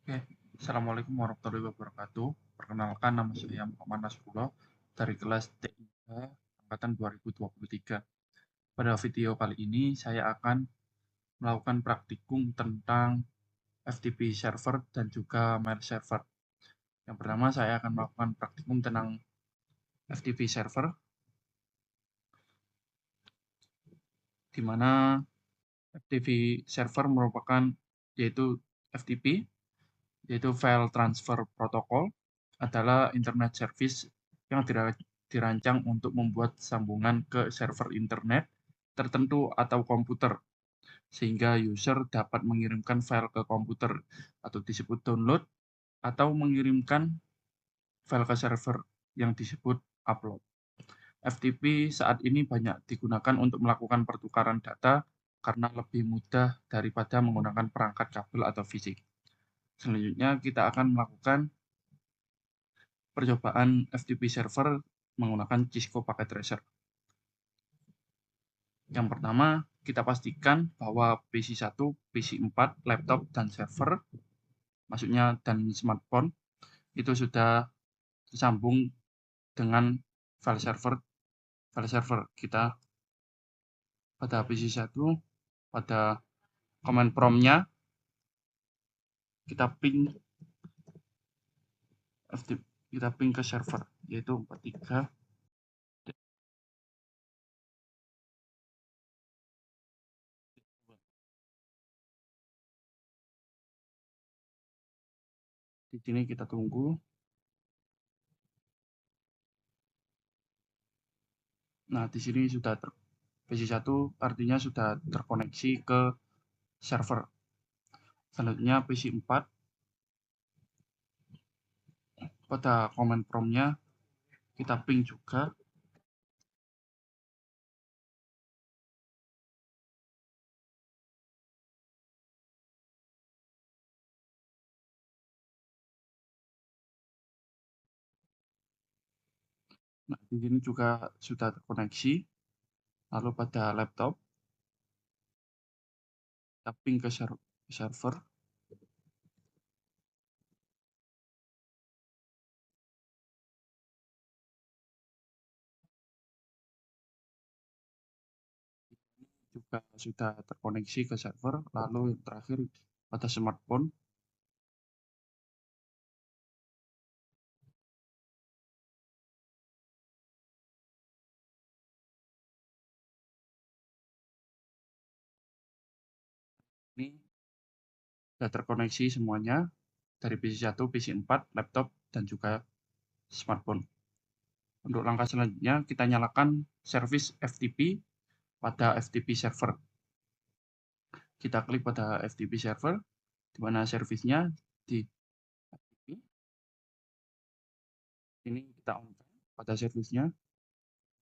Oke, Assalamualaikum warahmatullahi wabarakatuh. Perkenalkan, nama saya Muhammad Nasrullah dari kelas TIA Angkatan 2023. Pada video kali ini, saya akan melakukan praktikum tentang FTP server dan juga mail server. Yang pertama, saya akan melakukan praktikum tentang FTP server, di mana FTP server merupakan yaitu FTP, yaitu File Transfer Protocol, adalah internet service yang dirancang untuk membuat sambungan ke server internet tertentu atau komputer, sehingga user dapat mengirimkan file ke komputer atau disebut download, atau mengirimkan file ke server yang disebut upload. FTP saat ini banyak digunakan untuk melakukan pertukaran data karena lebih mudah daripada menggunakan perangkat kabel atau fisik. Selanjutnya kita akan melakukan percobaan FTP server menggunakan Cisco Packet Tracer. Yang pertama, kita pastikan bahwa PC1, PC4, laptop, dan server, maksudnya dan smartphone, itu sudah tersambung dengan file server. Kita pada PC1, pada command prompt-nya, kita ping FTP, kita ping ke server, yaitu 43. Di sini kita tunggu. Nah, di sini sudah PC1 artinya sudah terkoneksi ke server. Selanjutnya PC4, pada command prompt-nya kita ping juga. Nah, di sini juga sudah terkoneksi. Lalu pada laptop, kita ping ke server. Juga sudah terkoneksi ke server. Lalu yang terakhir pada smartphone, ini sudah terkoneksi semuanya dari PC1, PC4, laptop, dan juga smartphone. Untuk langkah selanjutnya, kita nyalakan service FTP pada FTP server. Kita klik pada FTP server, di mana servisnya di FTP. Ini kita on pada servisnya.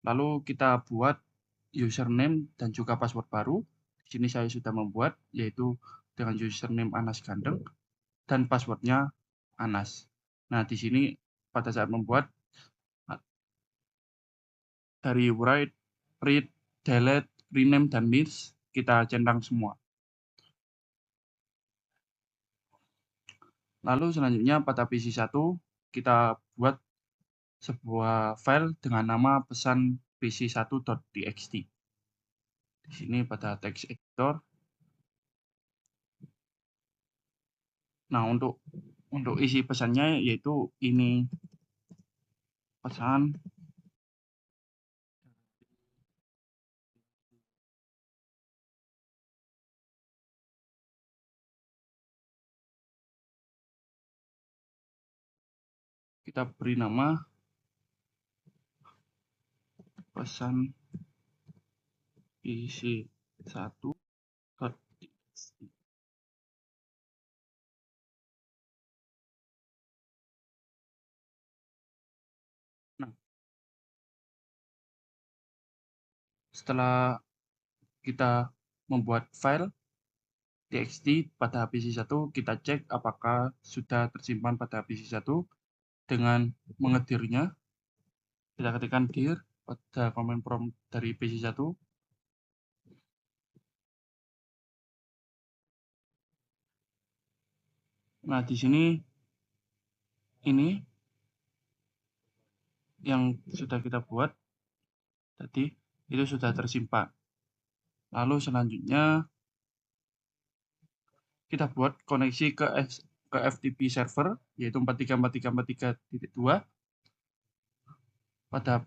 Lalu kita buat username dan juga password baru. Di sini saya sudah membuat, yaitu dengan username Anas Gandeng dan passwordnya Anas. Nah, di sini pada saat membuat, dari write, read, delete, rename, dan list, kita centang semua. Lalu selanjutnya pada PC1, kita buat sebuah file dengan nama pesan pc1.txt. Di sini pada text editor. Nah, untuk isi pesannya yaitu ini pesan kita beri nama pesan isi 1.txt. Nah, setelah kita membuat file txt pada PC1, kita cek apakah sudah tersimpan pada PC1 dengan mengedirnya. Kita ketikkan dir pada command prompt dari PC1. Nah, di sini ini yang sudah kita buat tadi itu sudah tersimpan. Lalu selanjutnya kita buat koneksi ke FTP server yaitu 434343.2 pada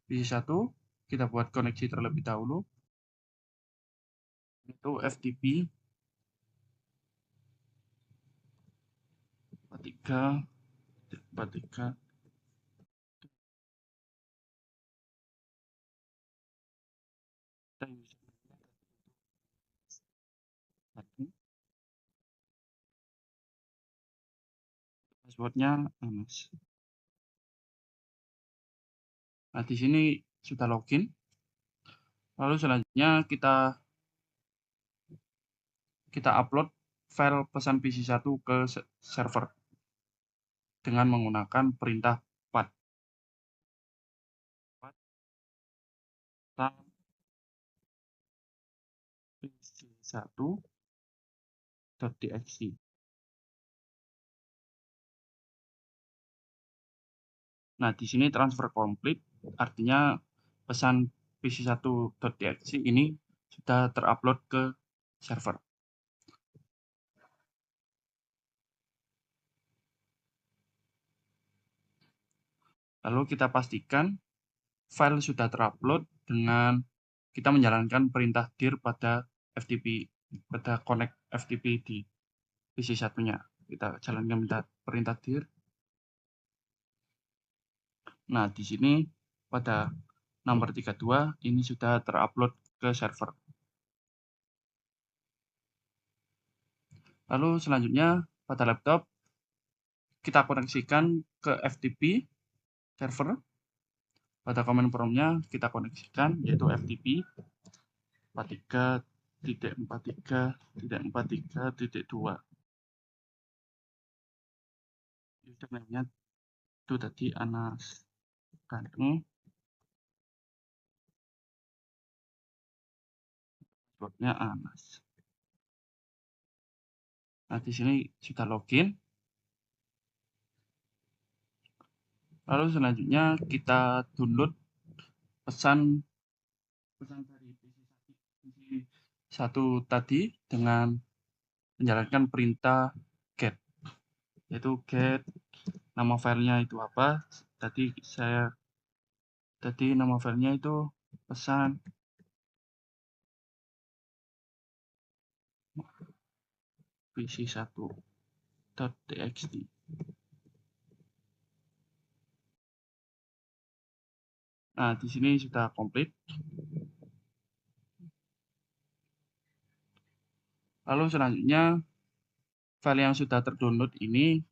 PC1 kita buat koneksi terlebih dahulu itu FTP 4343. Passwordnya Anas. Nah, di sini sudah login. Lalu selanjutnya kita upload file pesan PC1 ke server dengan menggunakan perintah pat pc1.txt. Nah, di sini transfer complete, artinya pesan pc1.txt ini sudah terupload ke server. Lalu kita pastikan file sudah terupload dengan kita menjalankan perintah dir pada FTP, pada connect FTP di PC1-nya. Kita jalankan perintah dir. Nah, di sini pada nomor 32 ini sudah terupload ke server. Lalu selanjutnya pada laptop kita koneksikan ke FTP server. Pada command prompt-nya kita koneksikan yaitu FTP 43.43.43.2. Username-nya itu tadi Anas Ganteng. Password-nya Anas. Nah, di sini sudah login. Lalu selanjutnya kita download pesan dari PC1 tadi dengan menjalankan perintah get, yaitu get nama filenya itu apa. Tadi nama filenya itu pesan pc1.txt. Nah, di sini sudah komplit. Lalu selanjutnya file yang sudah terdownload ini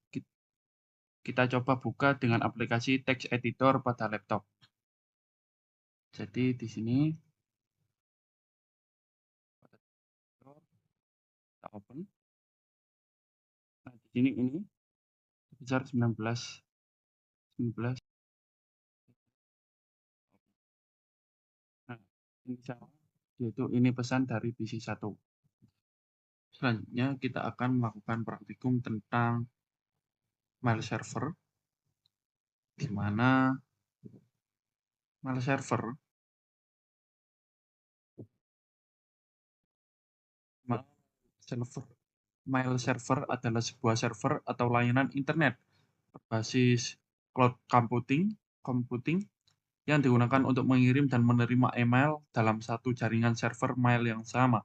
kita coba buka dengan aplikasi text editor pada laptop. Jadi di sini kita open. Nah, di sini ini besar 19. Nah, ini sama, yaitu ini pesan dari PC1. Selanjutnya kita akan melakukan praktikum tentang mail server, di mana mail server adalah sebuah server atau layanan internet berbasis cloud computing yang digunakan untuk mengirim dan menerima email dalam satu jaringan server mail yang sama.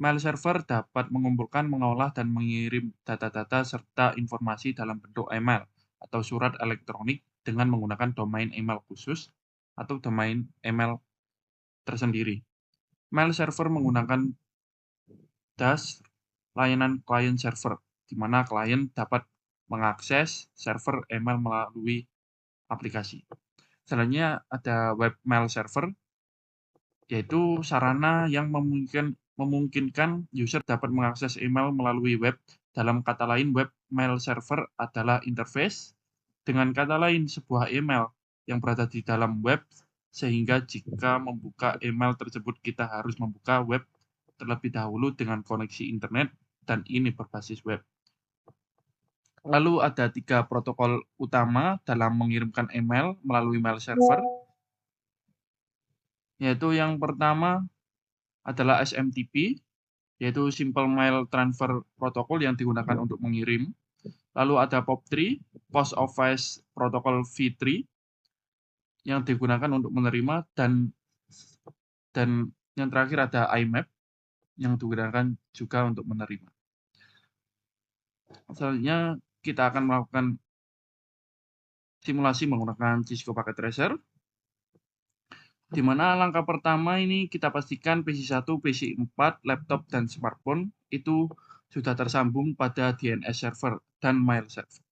Mail server dapat mengumpulkan, mengolah, dan mengirim data-data serta informasi dalam bentuk email atau surat elektronik dengan menggunakan domain email khusus atau domain email tersendiri. Mail server menggunakan DAS, layanan client server, di mana klien dapat mengakses server email melalui aplikasi. Selanjutnya ada web mail server, yaitu sarana yang memungkinkan user dapat mengakses email melalui web. Dalam kata lain, web mail server adalah interface. Dengan kata lain, sebuah email yang berada di dalam web, sehingga jika membuka email tersebut kita harus membuka web terlebih dahulu dengan koneksi internet dan ini berbasis web. Lalu ada 3 protokol utama dalam mengirimkan email melalui mail server, yaitu yang pertama adalah SMTP, yaitu Simple Mail Transfer Protocol yang digunakan untuk mengirim. Lalu ada POP3, Post Office Protocol V3, yang digunakan untuk menerima, dan yang terakhir ada IMAP, yang digunakan juga untuk menerima. Selanjutnya kita akan melakukan simulasi menggunakan Cisco Packet Tracer, di mana langkah pertama ini kita pastikan PC1, PC4, laptop, dan smartphone itu sudah tersambung pada DNS server dan mail server.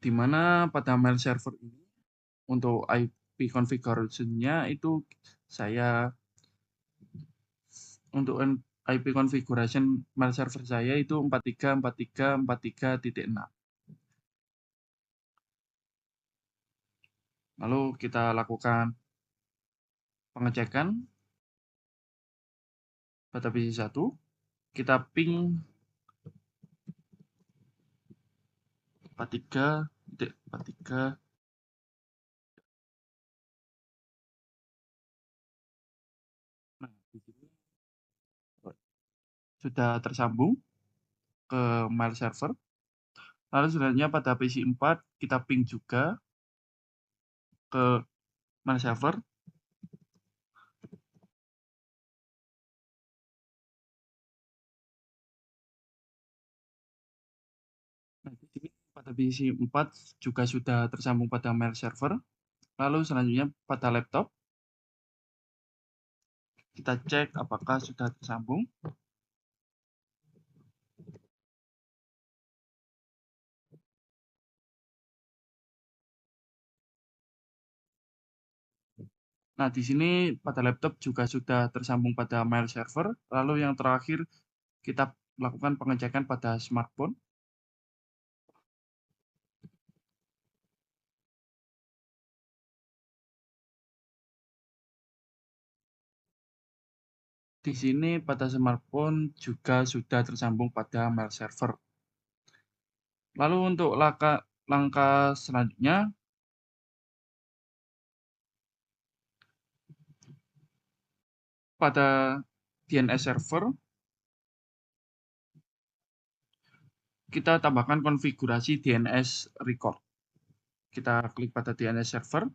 Di mana pada mail server ini untuk IP configuration-nya itu untuk IP configuration mail server saya itu 434343.6. Lalu kita lakukan pengecekan pada PC1, kita ping 43.43. Nah, di sini sudah tersambung ke mail server. Lalu selanjutnya pada PC4 kita ping juga ke mail server. Nah, di sini pada PC4 juga sudah tersambung pada mail server. Lalu selanjutnya pada laptop kita cek apakah sudah tersambung. Nah, di sini pada laptop juga sudah tersambung pada mail server. Lalu yang terakhir kita lakukan pengecekan pada smartphone. Di sini pada smartphone juga sudah tersambung pada mail server. Lalu untuk langkah selanjutnya, pada DNS server, kita tambahkan konfigurasi DNS record. Kita klik pada DNS server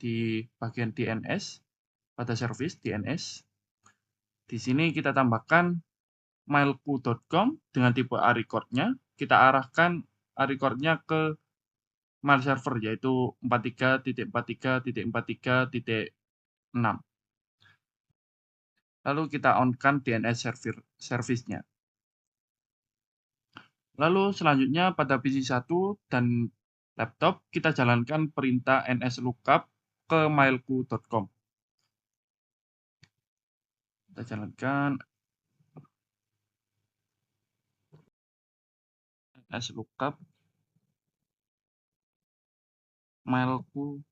di bagian DNS, pada service DNS. Di sini kita tambahkan mailku.com dengan tipe A record-nya. Kita arahkan A record-nya ke mail server, yaitu 43.43.43.6. Lalu kita on-kan DNS service-nya. Lalu selanjutnya pada PC1 dan laptop kita jalankan perintah nslookup ke mailku.com. Kita jalankan nslookup mailku.com.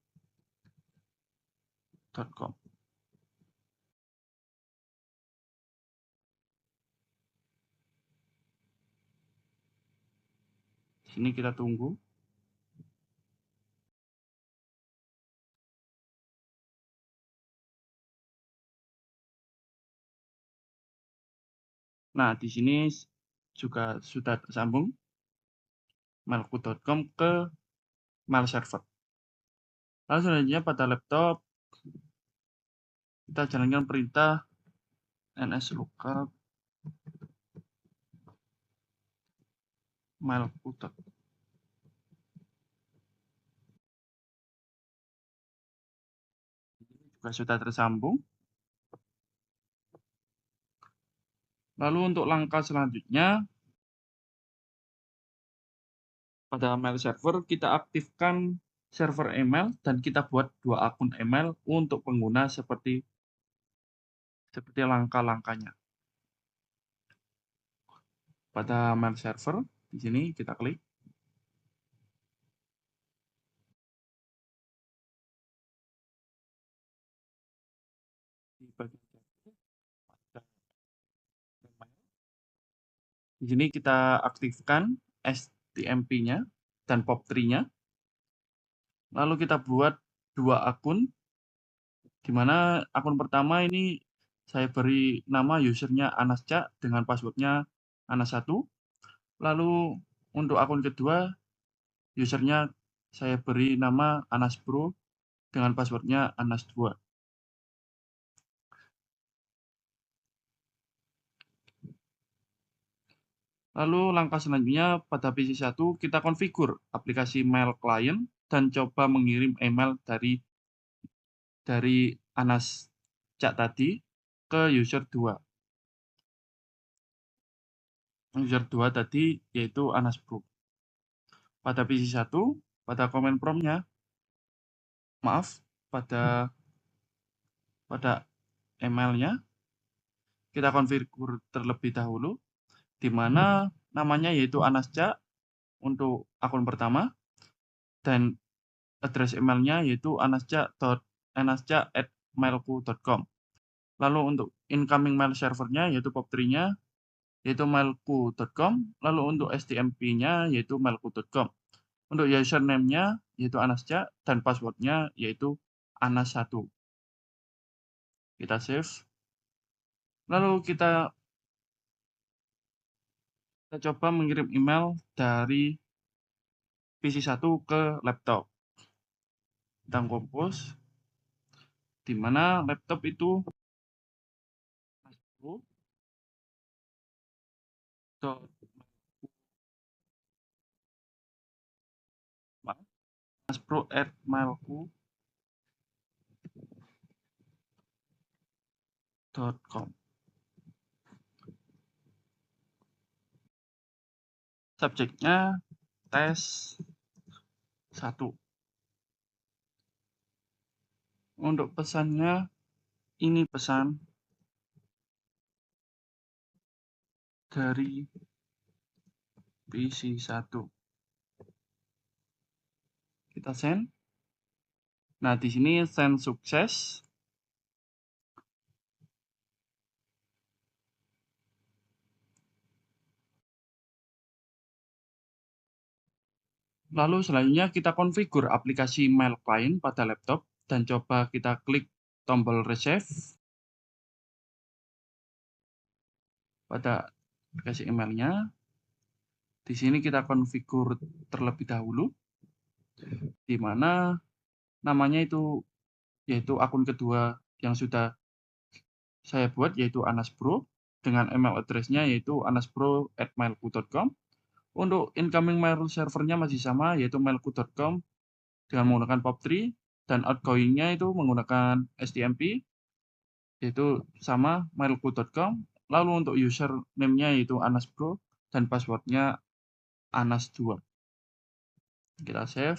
Sini kita tunggu. Nah, di sini juga sudah tersambung mailku.com ke mail server. Lalu selanjutnya pada laptop kita jalankan perintah nslookup mailku.com. Juga sudah tersambung. Lalu untuk langkah selanjutnya, pada mail server kita aktifkan server email dan kita buat 2 akun email untuk pengguna seperti langkah-langkahnya. Pada mail server di sini kita klik. Di bagian Di sini kita aktifkan STMP-nya dan POP3-nya. Lalu kita buat 2 akun, di mana akun pertama ini saya beri nama usernya Anasca dengan passwordnya Anas1. Lalu untuk akun kedua, usernya saya beri nama Anaspro dengan passwordnya Anas2. Lalu langkah selanjutnya pada PC1 kita konfigur aplikasi mail client dan coba mengirim email dari Anas Cak tadi ke user 2. User 2 tadi yaitu Anas Pro. Pada PC1, pada command prompt-nya, pada email-nya, kita konfigur terlebih dahulu, di mana namanya yaitu Anas Cak untuk akun pertama, dan address email-nya yaitu anasca@mailku.com. Lalu untuk incoming mail server-nya yaitu POP3-nya yaitu mailku.com. Lalu untuk STMP-nya yaitu mailku.com. Untuk username-nya yaitu Anasca dan password-nya yaitu Anas1. Kita save. Lalu kita coba mengirim email dari PC1 ke laptop. Kita compose, di mana laptop itu aspro@mailku.com. Subjeknya tes 1. Untuk pesannya, ini pesan dari PC1. Kita send. Nah, di sini send sukses. Lalu selanjutnya kita konfigur aplikasi mail client pada laptop dan coba kita klik tombol receive pada aplikasi emailnya. Di sini kita konfigur terlebih dahulu, di mana namanya itu yaitu akun kedua yang sudah saya buat yaitu Anaspro dengan email address-nya yaitu anaspro@mailku.com. Untuk incoming mail servernya masih sama yaitu mailku.com dengan menggunakan POP3 dan outgoing-nya itu menggunakan STMP yaitu sama mailku.com. Lalu untuk username-nya yaitu Anaspro dan password-nya Anas2. Kita save.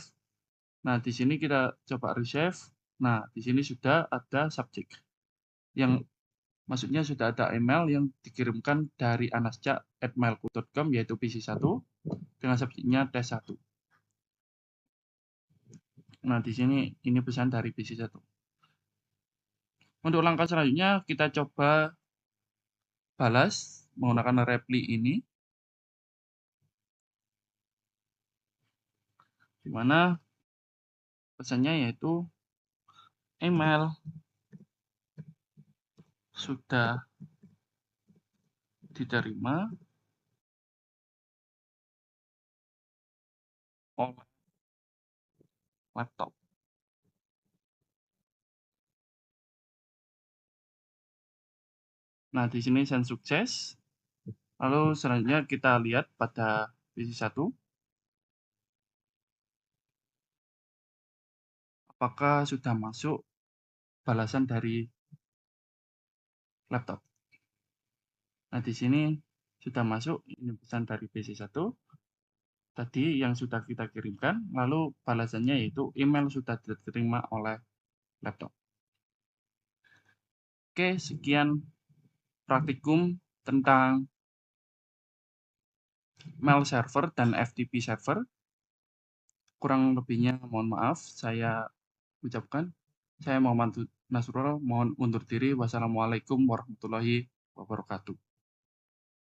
Nah, di sini kita coba resave. Nah, di sini sudah ada subjek. Yang maksudnya sudah ada email yang dikirimkan dari anasca@mailku.com yaitu PC1 dengan subjeknya tes1. Nah, di sini ini pesan dari PC1. Untuk langkah selanjutnya kita coba balas menggunakan reply ini, di mana pesannya yaitu email sudah diterima oleh laptop. Nah, di sini send sukses. Lalu selanjutnya kita lihat pada PC1 apakah sudah masuk balasan dari laptop. Nah, di sini sudah masuk, ini pesan dari PC1 tadi yang sudah kita kirimkan, lalu balasannya yaitu email sudah diterima oleh laptop. Oke, sekian praktikum tentang mail server dan FTP server. Kurang lebihnya mohon maaf, saya ucapkan. Saya Muhammad Nasrullah, mohon undur diri. Wassalamualaikum warahmatullahi wabarakatuh.